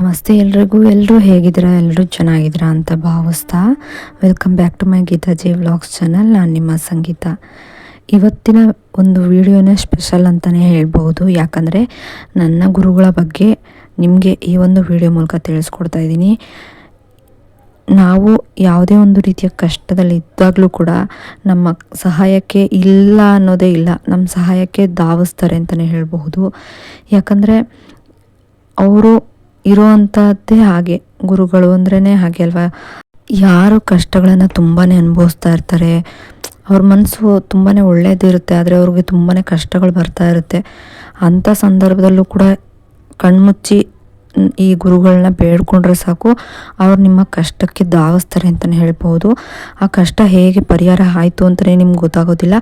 ನಮಸ್ತೆ ಎಲ್ರಿಗೂ. ಎಲ್ಲರೂ ಹೇಗಿದ್ದೀರಾ? ಎಲ್ಲರೂ ಚೆನ್ನಾಗಿದ್ದೀರಾ ಅಂತ ಭಾವಿಸ್ತಾ welcome back to my Geetaji vlogs channel. ನಾನು ನಿಮ್ಮ ಸಂಗೀತ. ಇವತ್ತಿನ ಒಂದು ವಿಡಿಯೋನೇ ಸ್ಪೆಷಲ್ ಅಂತಲೇ ಹೇಳ್ಬೋದು. ಯಾಕಂದರೆ ನನ್ನ ಗುರುಗಳ ಬಗ್ಗೆ ನಿಮಗೆ ಈ ಒಂದು ವಿಡಿಯೋ ಮೂಲಕ ತಿಳಿಸ್ಕೊಡ್ತಾ ಇದ್ದೀನಿ. ನಾವು ಯಾವುದೇ ಒಂದು ರೀತಿಯ ಕಷ್ಟದಲ್ಲಿ ಇದ್ದಾಗಲೂ ಕೂಡ ನಮ್ಮ ಸಹಾಯಕ್ಕೆ ಇಲ್ಲ ಅನ್ನೋದೇ ಇಲ್ಲ, ನಮ್ಮ ಸಹಾಯಕ್ಕೆ ಧಾವಿಸ್ತಾರೆ ಅಂತಲೇ ಹೇಳಬಹುದು. ಯಾಕಂದರೆ ಅವರು ಇರೋವಂಥದ್ದೇ ಹಾಗೆ, ಗುರುಗಳು ಅಂದ್ರೇ ಹಾಗೆ ಅಲ್ವಾ. ಯಾರು ಕಷ್ಟಗಳನ್ನು ತುಂಬಾ ಅನುಭವಿಸ್ತಾ ಇರ್ತಾರೆ, ಅವ್ರ ಮನಸ್ಸು ತುಂಬಾ ಒಳ್ಳೇದಿರುತ್ತೆ, ಆದರೆ ಅವ್ರಿಗೆ ತುಂಬಾ ಕಷ್ಟಗಳು ಬರ್ತಾ ಇರುತ್ತೆ. ಅಂಥ ಸಂದರ್ಭದಲ್ಲೂ ಕೂಡ ಕಣ್ಮುಚ್ಚಿ ಈ ಗುರುಗಳನ್ನ ಬೇಡ್ಕೊಂಡ್ರೆ ಸಾಕು, ಅವ್ರು ನಿಮ್ಮ ಕಷ್ಟಕ್ಕೆ ಧಾವಿಸ್ತಾರೆ ಅಂತಲೇ ಹೇಳ್ಬೋದು. ಆ ಕಷ್ಟ ಹೇಗೆ ಪರಿಹಾರ ಆಯಿತು ಅಂತಲೇ ನಿಮ್ಗೆ ಗೊತ್ತಾಗೋದಿಲ್ಲ.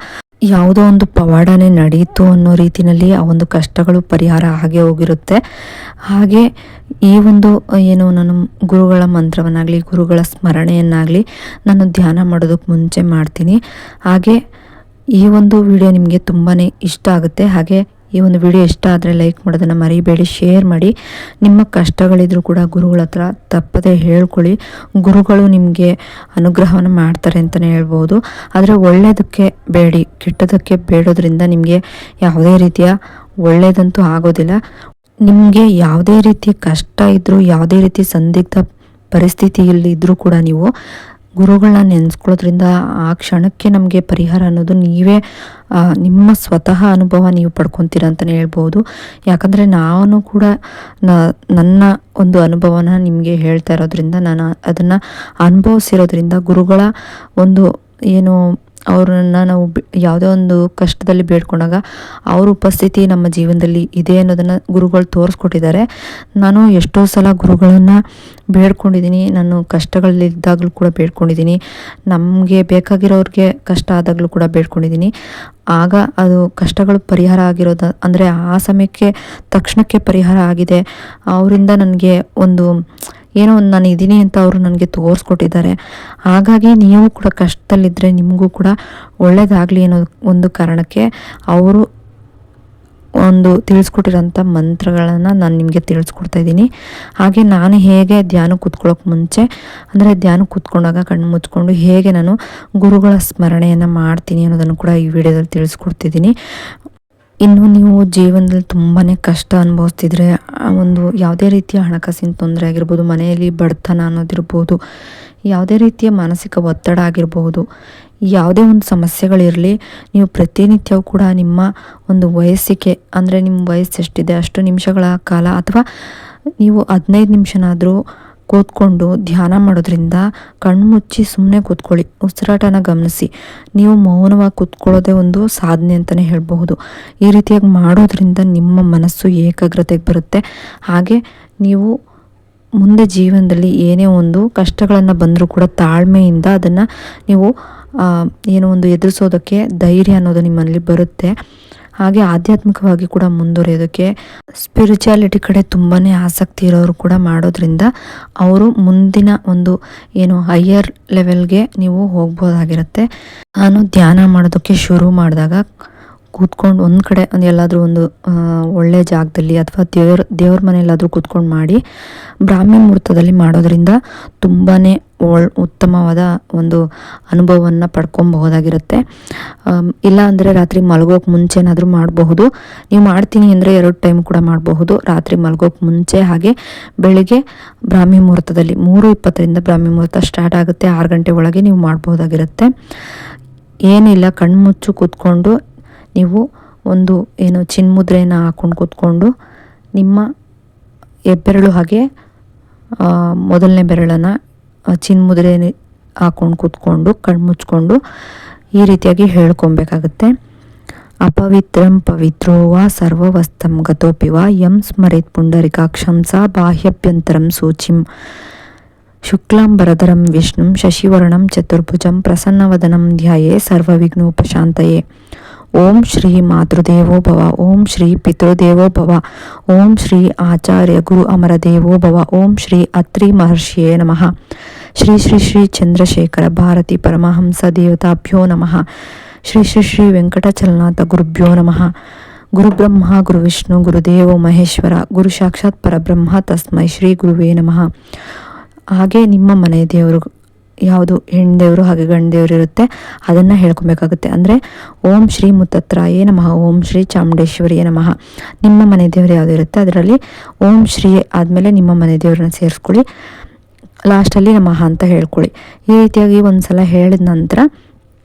ಯಾವುದೋ ಒಂದು ಪವಾಡನೇ ನಡೀತು ಅನ್ನೋ ರೀತಿಯಲ್ಲಿ ಆ ಒಂದು ಕಷ್ಟಗಳು ಪರಿಹಾರ ಆಗೇ ಹೋಗಿರುತ್ತೆ. ಹಾಗೆ ಈ ಒಂದು ನಾನು ಗುರುಗಳ ಮಂತ್ರವನ್ನಾಗಲಿ ಗುರುಗಳ ಸ್ಮರಣೆಯನ್ನಾಗಲಿ ನಾನು ಧ್ಯಾನ ಮಾಡೋದಕ್ಕೆ ಮುಂಚೆ ಮಾಡ್ತೀನಿ. ಹಾಗೆ ಈ ಒಂದು ವಿಡಿಯೋ ನಿಮಗೆ ತುಂಬಾ ಇಷ್ಟ ಆಗುತ್ತೆ. ಹಾಗೆ ಈ ಒಂದು ವಿಡಿಯೋ ಇಷ್ಟ ಆದರೆ ಲೈಕ್ ಮಾಡೋದನ್ನು ಮರಿಬೇಡಿ, ಶೇರ್ ಮಾಡಿ. ನಿಮ್ಮ ಕಷ್ಟಗಳಿದ್ರೂ ಕೂಡ ಗುರುಗಳ ಹತ್ರ ತಪ್ಪದೇ ಹೇಳ್ಕೊಳ್ಳಿ. ಗುರುಗಳು ನಿಮಗೆ ಅನುಗ್ರಹವನ್ನು ಮಾಡ್ತಾರೆ ಅಂತಲೇ ಹೇಳ್ಬೋದು. ಆದರೆ ಒಳ್ಳೆಯದಕ್ಕೆ ಬೇಡಿ, ಕೆಟ್ಟದಕ್ಕೆ ಬೇಡೋದ್ರಿಂದ ನಿಮಗೆ ಯಾವುದೇ ರೀತಿಯ ಒಳ್ಳೆಯದಂತೂ ಆಗೋದಿಲ್ಲ. ನಿಮಗೆ ಯಾವುದೇ ರೀತಿ ಕಷ್ಟ ಇದ್ದರೂ, ಯಾವುದೇ ರೀತಿ ಸಂದಿಗ್ಧ ಪರಿಸ್ಥಿತಿಯಲ್ಲಿ ಇದ್ದರೂ ಕೂಡ ನೀವು ಗುರುಗಳನ್ನ ನೆನೆಸ್ಕೊಳ್ಳೋದ್ರಿಂದ ಆ ಕ್ಷಣಕ್ಕೆ ನಮಗೆ ಪರಿಹಾರ ಅನ್ನೋದು ನೀವೇ ನಿಮ್ಮ ಸ್ವತಃ ಅನುಭವ ನೀವು ಪಡ್ಕೊತೀರ ಅಂತಲೇ ಹೇಳ್ಬೋದು. ಯಾಕಂದರೆ ನಾನು ಕೂಡ ನನ್ನ ಒಂದು ಅನುಭವನ ನಿಮಗೆ ಹೇಳ್ತಾ ಇರೋದ್ರಿಂದ, ನಾನು ಅದನ್ನು ಅನುಭವಿಸಿರೋದ್ರಿಂದ, ಗುರುಗಳ ಒಂದು ಅವ್ರನ್ನ ನಾವು ಯಾವುದೇ ಒಂದು ಕಷ್ಟದಲ್ಲಿ ಬೇಡ್ಕೊಂಡಾಗ ಅವ್ರ ಉಪಸ್ಥಿತಿ ನಮ್ಮ ಜೀವನದಲ್ಲಿ ಇದೆ ಅನ್ನೋದನ್ನು ಗುರುಗಳು ತೋರಿಸ್ಕೊಟ್ಟಿದ್ದಾರೆ. ನಾನು ಎಷ್ಟೋ ಸಲ ಗುರುಗಳನ್ನು ಬೇಡ್ಕೊಂಡಿದ್ದೀನಿ. ನಾನು ಕಷ್ಟಗಳಲ್ಲಿದ್ದಾಗಲೂ ಕೂಡ ಬೇಡ್ಕೊಂಡಿದ್ದೀನಿ. ನಮಗೆ ಬೇಕಾಗಿರೋರಿಗೆ ಕಷ್ಟ ಆದಾಗಲೂ ಕೂಡ ಬೇಡ್ಕೊಂಡಿದ್ದೀನಿ. ಆಗ ಅದು ಕಷ್ಟಗಳು ಪರಿಹಾರ ಆಗಿರೋದು ಅಂದರೆ ಆ ಸಮಯಕ್ಕೆ ತಕ್ಷಣಕ್ಕೆ ಪರಿಹಾರ ಆಗಿದೆ. ಅವರಿಂದ ನನಗೆ ಒಂದು ನಾನು ಇದ್ದೀನಿ ಅಂತ ಅವರು ನನಗೆ ತೋರಿಸ್ಕೊಟ್ಟಿದ್ದಾರೆ. ಹಾಗಾಗಿ ನೀವು ಕೂಡ ಕಷ್ಟದಲ್ಲಿದ್ದರೆ ನಿಮಗೂ ಕೂಡ ಒಳ್ಳೆಯದಾಗಲಿ ಅನ್ನೋ ಒಂದು ಕಾರಣಕ್ಕೆ ಅವರು ಒಂದು ತಿಳಿಸ್ಕೊಟ್ಟಿರೋಂಥ ಮಂತ್ರಗಳನ್ನು ನಾನು ನಿಮಗೆ ತಿಳಿಸ್ಕೊಡ್ತಾ ಇದ್ದೀನಿ. ಹಾಗೆ ನಾನು ಹೇಗೆ ಧ್ಯಾನ ಕೂತ್ಕೊಳ್ಳೋಕೆ ಮುಂಚೆ, ಅಂದರೆ ಧ್ಯಾನ ಕೂತ್ಕೊಂಡಾಗ ಕಣ್ಣು ಮುಚ್ಕೊಂಡು ಹೇಗೆ ನಾನು ಗುರುಗಳ ಸ್ಮರಣೆಯನ್ನು ಮಾಡ್ತೀನಿ ಅನ್ನೋದನ್ನು ಕೂಡ ಈ ವಿಡಿಯೋದಲ್ಲಿ ತಿಳಿಸ್ಕೊಡ್ತಿದ್ದೀನಿ. ಇನ್ನು ನೀವು ಜೀವನದಲ್ಲಿ ತುಂಬಾ ಕಷ್ಟ ಅನುಭವಿಸ್ತಿದ್ರೆ, ಒಂದು ಯಾವುದೇ ರೀತಿಯ ಹಣಕಾಸಿನ ತೊಂದರೆ ಆಗಿರ್ಬೋದು, ಮನೆಯಲ್ಲಿ ಬಡತನ ಅನ್ನೋದಿರ್ಬೋದು, ಯಾವುದೇ ರೀತಿಯ ಮಾನಸಿಕ ಒತ್ತಡ ಆಗಿರಬಹುದು, ಯಾವುದೇ ಒಂದು ಸಮಸ್ಯೆಗಳಿರಲಿ, ನೀವು ಪ್ರತಿನಿತ್ಯವೂ ಕೂಡ ನಿಮ್ಮ ಒಂದು ವಯಸ್ಸಿಗೆ, ಅಂದರೆ ನಿಮ್ಮ ವಯಸ್ಸು ಎಷ್ಟಿದೆ ಅಷ್ಟು ನಿಮಿಷಗಳ ಕಾಲ ಅಥವಾ ನೀವು 15 ನಿಮಿಷನಾದರೂ ಕೂತ್ಕೊಂಡು ಧ್ಯಾನ ಮಾಡೋದ್ರಿಂದ, ಕಣ್ಮುಚ್ಚಿ ಸುಮ್ಮನೆ ಕೂತ್ಕೊಳ್ಳಿ, ಉಸಿರಾಟನ ಗಮನಿಸಿ. ನೀವು ಮೌನವಾಗಿ ಕೂತ್ಕೊಳ್ಳೋದೇ ಒಂದು ಸಾಧನೆ ಅಂತಲೇ ಹೇಳಬಹುದು. ಈ ರೀತಿಯಾಗಿ ಮಾಡೋದ್ರಿಂದ ನಿಮ್ಮ ಮನಸ್ಸು ಏಕಾಗ್ರತೆಗೆ ಬರುತ್ತೆ. ಹಾಗೆ ನೀವು ಮುಂದೆ ಜೀವನದಲ್ಲಿ ಏನೇ ಒಂದು ಕಷ್ಟಗಳನ್ನು ಬಂದರೂ ಕೂಡ ತಾಳ್ಮೆಯಿಂದ ಅದನ್ನು ನೀವು ಒಂದು ಎದುರಿಸೋದಕ್ಕೆ ಧೈರ್ಯ ಅನ್ನೋದು ನಿಮ್ಮಲ್ಲಿ ಬರುತ್ತೆ. ಹಾಗೆ ಆಧ್ಯಾತ್ಮಿಕವಾಗಿ ಕೂಡ ಮುಂದುವರಿಯೋದಕ್ಕೆ, ಸ್ಪಿರಿಚುಯಾಲಿಟಿ ಕಡೆ ತುಂಬಾ ಆಸಕ್ತಿ ಇರೋರು ಕೂಡ ಮಾಡೋದ್ರಿಂದ ಅವರು ಮುಂದಿನ ಒಂದು ಹೈಯರ್ ಲೆವೆಲ್ಗೆ ನೀವು ಹೋಗ್ಬೋದಾಗಿರುತ್ತೆ. ನಾನು ಧ್ಯಾನ ಮಾಡೋದಕ್ಕೆ ಶುರು ಮಾಡಿದಾಗ ಕೂತ್ಕೊಂಡು ಒಂದು ಕಡೆ ಎಲ್ಲಾದರೂ ಒಂದು ಒಳ್ಳೆ ಜಾಗದಲ್ಲಿ ಅಥವಾ ದೇವ್ರ ಮನೆಯಲ್ಲಾದರೂ ಕೂತ್ಕೊಂಡು ಮಾಡಿ, ಬ್ರಾಹ್ಮಿ ಮುಹೂರ್ತದಲ್ಲಿ ಮಾಡೋದ್ರಿಂದ ತುಂಬಾ ಉತ್ತಮವಾದ ಒಂದು ಅನುಭವವನ್ನು ಪಡ್ಕೊಬಹುದಾಗಿರುತ್ತೆ. ಇಲ್ಲ ಅಂದರೆ ರಾತ್ರಿ ಮಲಗೋಕೆ ಮುಂಚೆನಾದರೂ ಮಾಡಬಹುದು. ನೀವು ಮಾಡ್ತೀನಿ ಅಂದರೆ 2 ಟೈಮ್ ಕೂಡ ಮಾಡಬಹುದು. ರಾತ್ರಿ ಮಲಗೋಕೆ ಮುಂಚೆ, ಹಾಗೆ ಬೆಳಿಗ್ಗೆ ಬ್ರಾಹ್ಮಿ ಮುಹೂರ್ತದಲ್ಲಿ 3:20ರಿಂದ ಬ್ರಾಹ್ಮಿ ಮುಹೂರ್ತ ಸ್ಟಾರ್ಟ್ ಆಗುತ್ತೆ. 6 ಗಂಟೆ ಒಳಗೆ ನೀವು ಮಾಡಬಹುದಾಗಿರುತ್ತೆ. ಏನಿಲ್ಲ, ಕಣ್ಮುಚ್ಚು ಕೂತ್ಕೊಂಡು ನೀವು ಒಂದು ಚಿನ್ಮುದ್ರೆಯನ್ನು ಹಾಕ್ಕೊಂಡು ಕೂತ್ಕೊಂಡು, ನಿಮ್ಮ ಹೆಬ್ಬೆರಳು ಹಾಗೆ ಮೊದಲನೇ ಬೆರಳನ್ನು ಚಿನ್ಮುದ್ರೆ ಹಾಕ್ಕೊಂಡು ಕೂತ್ಕೊಂಡು ಕಣ್ಮುಚ್ಕೊಂಡು ಈ ರೀತಿಯಾಗಿ ಹೇಳ್ಕೊಬೇಕಾಗುತ್ತೆ. ಅಪವಿತ್ರಂ ಪವಿತ್ರೋ ವಾ ಸರ್ವವಸ್ತಂ ಗತೋಪಿ ವಾ ಯಂ ಸ್ಮರೇತ್ ಪುಂಡರಿಕಾಕ್ಷಂ ಸಾ ಬಾಹ್ಯಭ್ಯಂತರಂ ಸೂಚಿಂ ಶುಕ್ಲಾಂಬರಧರಂ ವಿಷ್ಣುಂ ಶಶಿವರ್ಣಂ ಚತುರ್ಭುಜಂ ಪ್ರಸನ್ನವದನಂ ಧ್ಯಾಯೇ ಸರ್ವವಿಘ್ನೋಪಶಾಂತಯೇ. ಓಂ ಶ್ರೀ ಮಾತೃದೇವೋ ಭವ, ಓಂ ಶ್ರೀ ಪಿತೃದೇವೋ ಭವ, ಓಂ ಶ್ರೀ ಆಚಾರ್ಯ ಗುರು ಅಮರದೇವೋ ಭವ, ಓಂ ಶ್ರೀ ಅತ್ರಿ ಮಹರ್ಷಿಯೇ ನಮಃ, ಶ್ರೀ ಶ್ರೀ ಶ್ರೀ ಚಂದ್ರಶೇಖರ ಭಾರತಿ ಪರಮಹಂಸ ದೇವತಾಭ್ಯೋ ನಮಃ, ಶ್ರೀ ಶ್ರೀ ಶ್ರೀ ವೆಂಕಟಚಲನಾಥ ಗುರುಭ್ಯೋ ನಮಃ. ಗುರುಬ್ರಹ್ಮ ಗುರುವಿಷ್ಣು ಗುರುದೇವೋ ಮಹೇಶ್ವರ ಗುರು ಸಾಕ್ಷಾತ್ ಪರಬ್ರಹ್ಮ ತಸ್ಮೈ ಶ್ರೀ ಗುರುವೇ ನಮಃ. ಹಾಗೆ ನಿಮ್ಮ ಮನೆ ದೇವರು ಯಾವುದು ಹೆಣ್ಣು ದೇವರು ಹಾಗೆ ಗಂಡು ದೇವರು ಇರುತ್ತೆ, ಅದನ್ನು ಹೇಳ್ಕೊಬೇಕಾಗುತ್ತೆ. ಅಂದರೆ ಓಂ ಶ್ರೀ ಮುತ್ತತ್ರಾಯೇ ನಮಃ, ಓಂ ಶ್ರೀ ಚಾಮುಂಡೇಶ್ವರಿಯೇ ನಮಃ. ನಿಮ್ಮ ಮನೆ ದೇವರು ಯಾವುದು ಇರುತ್ತೆ ಅದರಲ್ಲಿ ಓಂ ಶ್ರೀ ಆದಮೇಲೆ ನಿಮ್ಮ ಮನೆ ದೇವ್ರನ್ನ ಸೇರಿಸ್ಕೊಳ್ಳಿ, ಲಾಸ್ಟಲ್ಲಿ ನಮಃ ಅಂತ ಹೇಳ್ಕೊಳ್ಳಿ. ಈ ರೀತಿಯಾಗಿ ಒಂದು ಸಲ ಹೇಳಿದ ನಂತರ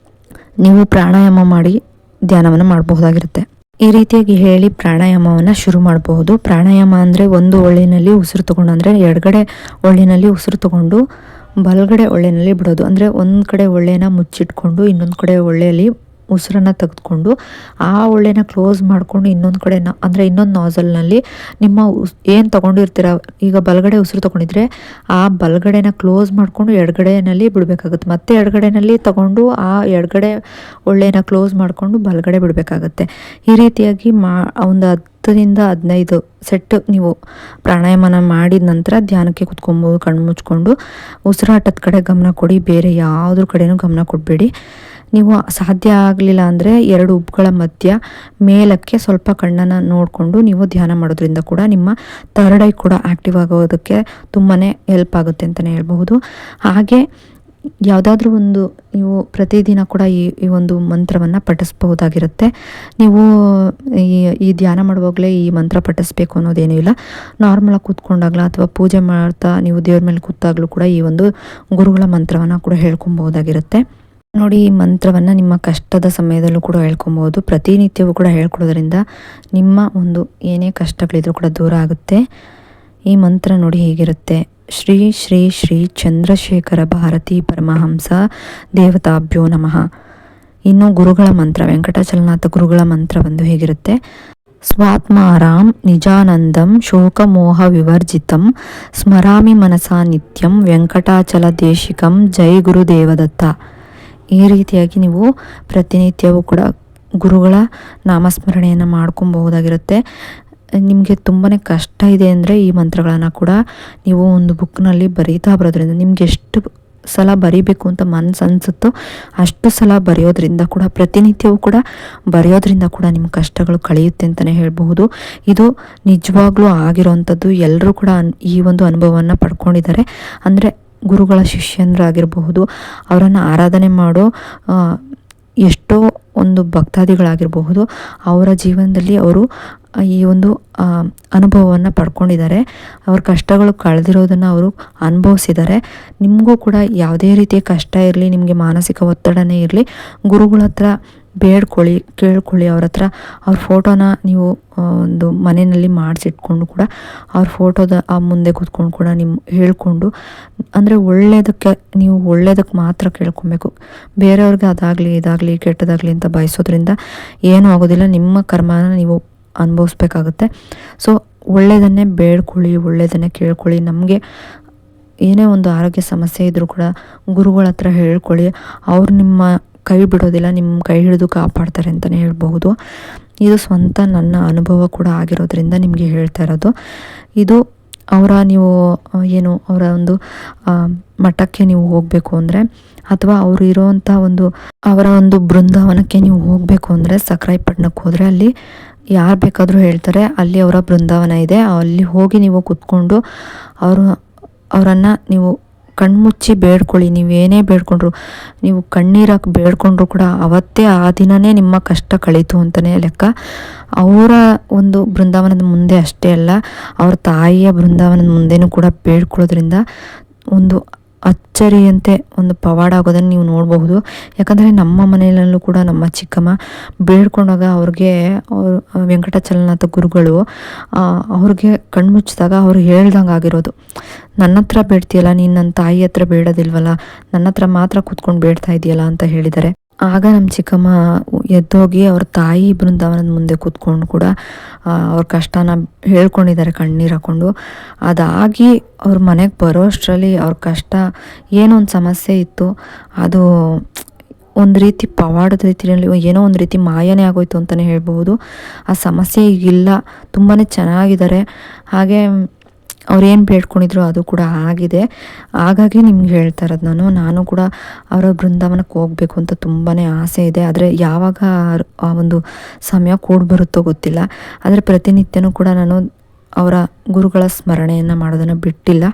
ನೀವು ಪ್ರಾಣಾಯಾಮ ಮಾಡಿ ಧ್ಯಾನವನ್ನು ಮಾಡಬಹುದಾಗಿರುತ್ತೆ. ಈ ರೀತಿಯಾಗಿ ಹೇಳಿ ಪ್ರಾಣಾಯಾಮವನ್ನು ಶುರು ಮಾಡಬಹುದು. ಪ್ರಾಣಾಯಾಮ ಅಂದರೆ ಒಂದು ಒಳ್ಳೆಯಲ್ಲಿ ಉಸಿರು ತಗೊಂಡು, ಅಂದರೆ ಎಡಗಡೆ ಒಳ್ಳೆಯಲ್ಲಿ ಉಸಿರು ತಗೊಂಡು ಬಲಗಡೆ ಒಳ್ಳೆಯಲ್ಲಿ ಬಿಡೋದು. ಅಂದರೆ ಒಂದು ಕಡೆ ಒಳ್ಳೆನ ಮುಚ್ಚಿಟ್ಕೊಂಡು ಇನ್ನೊಂದು ಕಡೆ ಒಳ್ಳೆಯಲ್ಲಿ ಉಸಿರನ್ನು ತೆಗೆದುಕೊಂಡು ಆ ಒಳ್ಳೆನ ಕ್ಲೋಸ್ ಮಾಡಿಕೊಂಡು ಇನ್ನೊಂದು ಕಡೆ ಅಂದರೆ ಇನ್ನೊಂದು ನಾಸಲ್ನಲ್ಲಿ ನಿಮ್ಮ ಏನು ತೊಗೊಂಡಿರ್ತೀರ, ಈಗ ಬಲಗಡೆ ಉಸಿರು ತೊಗೊಂಡಿದ್ರೆ ಆ ಬಲಗಡೆನ ಕ್ಲೋಸ್ ಮಾಡಿಕೊಂಡು ಎಡಗಡೆಯಲ್ಲಿ ಬಿಡಬೇಕಾಗುತ್ತೆ. ಮತ್ತೆ ಎಡಗಡೆಯಲ್ಲಿ ತಗೊಂಡು ಆ ಎಡಗಡೆ ಒಳ್ಳೆನ ಕ್ಲೋಸ್ ಮಾಡಿಕೊಂಡು ಬಲಗಡೆ ಬಿಡಬೇಕಾಗತ್ತೆ. ಈ ರೀತಿಯಾಗಿ ಒಂದು 10ರಿಂದ 15 ಸೆಟ್ ನೀವು ಪ್ರಾಣಾಯಾಮನ ಮಾಡಿದ ನಂತರ ಧ್ಯಾನಕ್ಕೆ ಕುತ್ಕೊಬೋದು. ಕಣ್ಣು ಮುಚ್ಕೊಂಡು ಉಸಿರಾಟದ ಕಡೆ ಗಮನ ಕೊಡಿ, ಬೇರೆ ಯಾವುದ್ರ ಕಡೆನೂ ಗಮನ ಕೊಡಬೇಡಿ. ನೀವು ಸಾಧ್ಯ ಆಗಲಿಲ್ಲ ಅಂದರೆ 2 ಉಬ್ಬುಗಳ ಮಧ್ಯ ಮೇಲಕ್ಕೆ ಸ್ವಲ್ಪ ಕಣ್ಣನ್ನು ನೋಡಿಕೊಂಡು ನೀವು ಧ್ಯಾನ ಮಾಡೋದ್ರಿಂದ ಕೂಡ ನಿಮ್ಮ ಥರ್ಡ್ ಐ ಕೂಡ ಆ್ಯಕ್ಟಿವ್ ಆಗೋದಕ್ಕೆ ತುಂಬಾ ಹೆಲ್ಪ್ ಆಗುತ್ತೆ ಅಂತಲೇ ಹೇಳ್ಬಹುದು. ಹಾಗೆ ಯಾವುದಾದ್ರೂ ಒಂದು ನೀವು ಪ್ರತಿದಿನ ಕೂಡ ಈ ಒಂದು ಮಂತ್ರವನ್ನು ಪಠಿಸ್ಬಹುದಾಗಿರುತ್ತೆ. ನೀವು ಈ ಧ್ಯಾನ ಮಾಡುವಾಗಲೇ ಈ ಮಂತ್ರ ಪಠಿಸ್ಬೇಕು ಅನ್ನೋದೇನೂ ಇಲ್ಲ. ನಾರ್ಮಲಾಗಿ ಕೂತ್ಕೊಂಡಾಗಲ ಅಥವಾ ಪೂಜೆ ಮಾಡ್ತಾ ನೀವು ದೇವ್ರ ಮೇಲೆ ಕೂತಾಗಲೂ ಕೂಡ ಈ ಒಂದು ಗುರುಗಳ ಮಂತ್ರವನ್ನು ಕೂಡ ಹೇಳ್ಕೊಬಹುದಾಗಿರುತ್ತೆ. ನೋಡಿ, ಈ ಮಂತ್ರವನ್ನು ನಿಮ್ಮ ಕಷ್ಟದ ಸಮಯದಲ್ಲೂ ಕೂಡ ಹೇಳ್ಕೊಬಹುದು. ಪ್ರತಿನಿತ್ಯವೂ ಕೂಡ ಹೇಳ್ಕೊಡೋದ್ರಿಂದ ನಿಮ್ಮ ಒಂದು ಏನೇ ಕಷ್ಟಗಳಿದ್ರೂ ಕೂಡ ದೂರ ಆಗುತ್ತೆ. ಈ ಮಂತ್ರ ನೋಡಿ ಹೇಗಿರುತ್ತೆ: ಶ್ರೀ ಶ್ರೀ ಶ್ರೀ ಚಂದ್ರಶೇಖರ ಭಾರತಿ ಪರಮಹಂಸ ದೇವತಾಭ್ಯೋ ನಮಃ. ಇನ್ನು ಗುರುಗಳ ಮಂತ್ರ, ವೆಂಕಟಾಚಲನಾಥ ಗುರುಗಳ ಮಂತ್ರ ಬಂದು ಹೇಗಿರುತ್ತೆ: ಸ್ವಾತ್ಮಾರಾಮ್ ನಿಜಾನಂದಂ ಶೋಕಮೋಹ ವಿವರ್ಜಿತಂ ಸ್ಮರಾಮಿ ಮನಸಾ ನಿತ್ಯಂ ವೆಂಕಟಾಚಲ ದೇಶಿಕಂ ಜೈ ಗುರು ದೇವದತ್ತ. ಈ ರೀತಿಯಾಗಿ ನೀವು ಪ್ರತಿನಿತ್ಯವೂ ಕೂಡ ಗುರುಗಳ ನಾಮಸ್ಮರಣೆಯನ್ನು ಮಾಡ್ಕೊಬಹುದಾಗಿರುತ್ತೆ. ನಿಮಗೆ ತುಂಬಾ ಕಷ್ಟ ಇದೆ ಅಂದರೆ ಈ ಮಂತ್ರಗಳನ್ನು ಕೂಡ ನೀವು ಒಂದು ಬುಕ್ನಲ್ಲಿ ಬರೀತಾ ಬರೋದ್ರಿಂದ, ನಿಮ್ಗೆ ಎಷ್ಟು ಸಲ ಬರೀಬೇಕು ಅಂತ ಮನಸ್ಸು ಅನಿಸುತ್ತೋ ಅಷ್ಟು ಸಲ ಬರೆಯೋದ್ರಿಂದ ಕೂಡ, ಪ್ರತಿನಿತ್ಯವೂ ಕೂಡ ಬರೆಯೋದ್ರಿಂದ ಕೂಡ ನಿಮ್ಮ ಕಷ್ಟಗಳು ಕಳೆಯುತ್ತೆ ಅಂತಲೇ ಹೇಳಬಹುದು. ಇದು ನಿಜವಾಗ್ಲೂ ಆಗಿರೋವಂಥದ್ದು. ಎಲ್ಲರೂ ಕೂಡ ಈ ಒಂದು ಅನುಭವವನ್ನು ಪಡ್ಕೊಂಡಿದ್ದಾರೆ. ಅಂದರೆ ಗುರುಗಳ ಶಿಷ್ಯಂದ್ರಾಗಿರಬಹುದು, ಅವರನ್ನು ಆರಾಧನೆ ಮಾಡೋ ಎಷ್ಟೋ ಒಂದು ಭಕ್ತಾದಿಗಳಾಗಿರಬಹುದು, ಅವರ ಜೀವನದಲ್ಲಿ ಅವರು ಈ ಒಂದು ಅನುಭವವನ್ನು ಪಡ್ಕೊಂಡಿದ್ದಾರೆ. ಅವ್ರ ಕಷ್ಟಗಳು ಕಳೆದಿರೋದನ್ನು ಅವರು ಅನುಭವಿಸಿದ್ದಾರೆ. ನಿಮಗೂ ಕೂಡ ಯಾವುದೇ ರೀತಿಯ ಕಷ್ಟ ಇರಲಿ, ನಿಮಗೆ ಮಾನಸಿಕ ಒತ್ತಡನೇ ಇರಲಿ, ಗುರುಗಳ ಹತ್ರ ಬೇಡ್ಕೊಳ್ಳಿ, ಕೇಳ್ಕೊಳ್ಳಿ. ಅವ್ರ ಹತ್ರ ಅವ್ರ ಫೋಟೋನ ನೀವು ಒಂದು ಮನೆಯಲ್ಲಿ ಮಾಡಿಸಿಟ್ಕೊಂಡು ಕೂಡ ಅವ್ರ ಫೋಟೋದ ಮುಂದೆ ಕೂತ್ಕೊಂಡು ಕೂಡ ನಿಮ್ಮ ಹೇಳ್ಕೊಂಡು, ಅಂದರೆ ಒಳ್ಳೆಯದಕ್ಕೆ ನೀವು ಒಳ್ಳೆಯದಕ್ಕೆ ಮಾತ್ರ ಕೇಳ್ಕೊಬೇಕು. ಬೇರೆಯವ್ರಿಗೆ ಅದಾಗಲಿ ಇದಾಗಲಿ ಕೆಟ್ಟದಾಗಲಿ ಅಂತ ಬಯಸೋದ್ರಿಂದ ಏನೂ ಆಗೋದಿಲ್ಲ. ನಿಮ್ಮ ಕರ್ಮನ ನೀವು ಅನುಭವಿಸ್ಬೇಕಾಗುತ್ತೆ. ಸೊ ಒಳ್ಳೆಯದನ್ನೇ ಬೇಡ್ಕೊಳ್ಳಿ, ಒಳ್ಳೆಯದನ್ನೇ ಕೇಳ್ಕೊಳ್ಳಿ. ನಮಗೆ ಏನೇ ಒಂದು ಆರೋಗ್ಯ ಸಮಸ್ಯೆ ಇದ್ದರೂ ಕೂಡ ಗುರುಗಳ ಹತ್ರ ಹೇಳ್ಕೊಳ್ಳಿ. ಅವ್ರು ನಿಮ್ಮ ಕೈ ಬಿಡೋದಿಲ್ಲ, ನಿಮ್ಮ ಕೈ ಹಿಡಿದು ಕಾಪಾಡ್ತಾರೆ ಅಂತಲೇ ಹೇಳ್ಬಹುದು. ಇದು ಸ್ವಂತ ನನ್ನ ಅನುಭವ ಕೂಡ ಆಗಿರೋದ್ರಿಂದ ನಿಮಗೆ ಹೇಳ್ತಾ ಇರೋದು. ಇದು ನೀವು ಏನು ಅವರ ಒಂದು ಮಠಕ್ಕೆ ನೀವು ಹೋಗಬೇಕು ಅಂದರೆ, ಅಥವಾ ಅವರು ಇರೋವಂಥ ಅವರ ಒಂದು ಬೃಂದಾವನಕ್ಕೆ ನೀವು ಹೋಗಬೇಕು ಅಂದರೆ, ಸಕ್ರಾಯಪಟ್ಟಣಕ್ಕೆ ಹೋದರೆ ಅಲ್ಲಿ ಯಾರು ಬೇಕಾದರೂ ಹೇಳ್ತಾರೆ ಅಲ್ಲಿ ಅವರ ಬೃಂದಾವನ ಇದೆ. ಅಲ್ಲಿ ಹೋಗಿ ನೀವು ಕೂತ್ಕೊಂಡು ಅವರನ್ನು ನೀವು ಕಣ್ಮುಚ್ಚಿ ಬೇಡ್ಕೊಳ್ಳಿ. ನೀವೇನೇ ಬೇಡ್ಕೊಂಡ್ರು, ನೀವು ಕಣ್ಣೀರಾಕಿ ಬೇಡ್ಕೊಂಡ್ರು ಕೂಡ ಅವತ್ತೇ ಆ ದಿನವೇ ನಿಮ್ಮ ಕಷ್ಟ ಕಳೀತು ಅಂತಲೇ ಲೆಕ್ಕ. ಅವರ ಒಂದು ಬೃಂದಾವನದ ಮುಂದೆ ಅಷ್ಟೇ ಅಲ್ಲ, ಅವ್ರ ತಾಯಿಯ ಬೃಂದಾವನದ ಮುಂದೆನೂ ಕೂಡ ಬೇಡ್ಕೊಳ್ಳೋದ್ರಿಂದ ಒಂದು ಅಚ್ಚರಿಯಂತೆ ಒಂದು ಪವಾಡ ಆಗೋದನ್ನು ನೀವು ನೋಡಬಹುದು. ಯಾಕಂದರೆ ನಮ್ಮ ಮನೆಯಲ್ಲೂ ಕೂಡ ನಮ್ಮ ಚಿಕ್ಕಮ್ಮ ಬೇಡ್ಕೊಂಡಾಗ ಅವ್ರಿಗೆ ವೆಂಕಟಾಚಲನಾಥ ಗುರುಗಳು ಅವ್ರಿಗೆ ಕಣ್ಮುಚ್ಚಿದಾಗ ಅವ್ರು ಹೇಳ್ದಂಗೆ ಆಗಿರೋದು, ನನ್ನ ಹತ್ರ ಬೇಡ್ತೀಯಲ್ಲ, ನೀನು ನನ್ನ ತಾಯಿ ಹತ್ರ ಬೇಡೋದಿಲ್ವಲ್ಲ, ನನ್ನ ಹತ್ರ ಮಾತ್ರ ಕೂತ್ಕೊಂಡು ಬೇಡ್ತಾ ಇದೆಯಲ್ಲ ಅಂತ ಹೇಳಿದ್ದಾರೆ. ಆಗ ನಮ್ಮ ಚಿಕ್ಕಮ್ಮ ಎದ್ದೋಗಿ ಅವ್ರ ತಾಯಿ ಬೃಂದಾವನದ ಮುಂದೆ ಕೂತ್ಕೊಂಡು ಕೂಡ ಅವ್ರ ಕಷ್ಟನ ಹೇಳ್ಕೊಂಡಿದ್ದಾರೆ ಕಣ್ಣೀರು ಹಾಕ್ಕೊಂಡು. ಅದಾಗಿ ಅವ್ರ ಮನೆಗೆ ಬರೋ ಅಷ್ಟರಲ್ಲಿ ಅವ್ರ ಕಷ್ಟ ಏನೋ ಒಂದು ಸಮಸ್ಯೆ ಇತ್ತು, ಅದು ಒಂದು ರೀತಿ ಪವಾಡದ ರೀತಿಯಲ್ಲಿ ಏನೋ ಒಂದು ರೀತಿ ಮಾಯನೇ ಆಗೋಯ್ತು ಅಂತಲೇ ಹೇಳ್ಬೋದು. ಆ ಸಮಸ್ಯೆ ಈಗಿಲ್ಲ, ತುಂಬಾ ಚೆನ್ನಾಗಿದ್ದಾರೆ. ಹಾಗೆ ಅವ್ರೇನು ಬೇಡ್ಕೊಂಡಿದ್ರು ಅದು ಕೂಡ ಆಗಿದೆ. ಹಾಗಾಗಿ ನಿಮ್ಗೆ ಹೇಳ್ತಾ ಇರೋದು ನಾನು ಕೂಡ ಅವರ ಬೃಂದಾವನಕ್ಕೆ ಹೋಗಬೇಕು ಅಂತ ತುಂಬಾ ಆಸೆ ಇದೆ. ಆದರೆ ಯಾವಾಗ ಆ ಒಂದು ಸಮಯ ಕೂಡಿ ಬರುತ್ತೋ ಗೊತ್ತಿಲ್ಲ. ಆದರೆ ಪ್ರತಿನಿತ್ಯನೂ ಕೂಡ ನಾನು ಅವರ ಗುರುಗಳ ಸ್ಮರಣೆಯನ್ನು ಮಾಡೋದನ್ನು ಬಿಟ್ಟಿಲ್ಲ.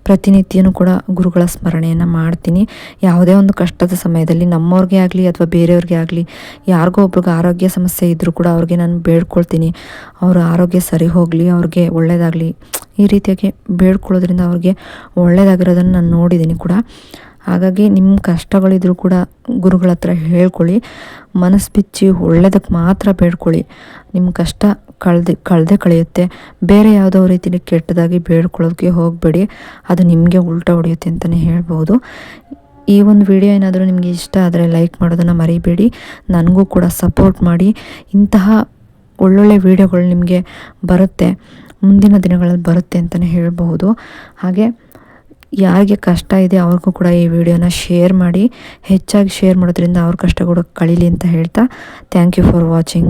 ಪ್ರತಿನಿತ್ಯನೂ ಕೂಡ ಗುರುಗಳ ಸ್ಮರಣೆಯನ್ನು ಮಾಡ್ತೀನಿ. ಯಾವುದೇ ಒಂದು ಕಷ್ಟದ ಸಮಯದಲ್ಲಿ ನಮ್ಮವ್ರಿಗೆ ಆಗಲಿ ಅಥವಾ ಬೇರೆಯವ್ರಿಗೆ ಆಗಲಿ ಯಾರಿಗೋ ಒಬ್ರಿಗೆ ಆರೋಗ್ಯ ಸಮಸ್ಯೆ ಇದ್ದರೂ ಕೂಡ ಅವ್ರಿಗೆ ನಾನು ಬೇಡ್ಕೊಳ್ತೀನಿ, ಅವರ ಆರೋಗ್ಯ ಸರಿ ಹೋಗಲಿ, ಅವ್ರಿಗೆ ಒಳ್ಳೆಯದಾಗಲಿ. ಈ ರೀತಿಯಾಗಿ ಬೇಡ್ಕೊಳ್ಳೋದ್ರಿಂದ ಅವ್ರಿಗೆ ಒಳ್ಳೆಯದಾಗಿರೋದನ್ನು ನಾನು ನೋಡಿದ್ದೀನಿ ಕೂಡ. ಹಾಗಾಗಿ ನಿಮ್ಮ ಕಷ್ಟಗಳಿದ್ರೂ ಕೂಡ ಗುರುಗಳ ಹತ್ರ ಹೇಳ್ಕೊಳ್ಳಿ. ಮನಸ್ಸು ಬಿಚ್ಚಿ ಒಳ್ಳೆಯದಕ್ಕೆ ಮಾತ್ರ ಬೇಡ್ಕೊಳ್ಳಿ. ನಿಮ್ಮ ಕಷ್ಟ ಕಳೆದೇ ಕಳೆಯುತ್ತೆ. ಬೇರೆ ಯಾವುದೋ ರೀತಿಯಲ್ಲಿ ಕೆಟ್ಟದಾಗಿ ಬೇಡ್ಕೊಳ್ಳೋದಕ್ಕೆ ಹೋಗಬೇಡಿ, ಅದು ನಿಮಗೆ ಉಲ್ಟಾ ಹೊಡೆಯುತ್ತೆ ಅಂತಲೇ ಹೇಳ್ಬೋದು. ಈ ಒಂದು ವಿಡಿಯೋ ಏನಾದರೂ ನಿಮಗೆ ಇಷ್ಟ ಆದರೆ ಲೈಕ್ ಮಾಡೋದನ್ನು ಮರಿಬೇಡಿ. ನನಗೂ ಕೂಡ ಸಪೋರ್ಟ್ ಮಾಡಿ. ಇಂತಹ ಒಳ್ಳೊಳ್ಳೆ ವಿಡಿಯೋಗಳು ನಿಮಗೆ ಬರುತ್ತೆ, ಮುಂದಿನ ದಿನಗಳಲ್ಲಿ ಬರುತ್ತೆ ಅಂತಲೇ ಹೇಳ್ಬಹುದು. ಹಾಗೆ ಯಾರಿಗೆ ಕಷ್ಟ ಇದೆ ಅವ್ರಿಗೂ ಕೂಡ ಈ ವಿಡಿಯೋನ ಶೇರ್ ಮಾಡಿ. ಹೆಚ್ಚಾಗಿ ಶೇರ್ ಮಾಡೋದ್ರಿಂದ ಅವ್ರ ಕಷ್ಟ ಕೂಡ ಕಳೀಲಿ ಅಂತ ಹೇಳ್ತಾ ಥ್ಯಾಂಕ್ ಯು ಫಾರ್ ವಾಚಿಂಗ್.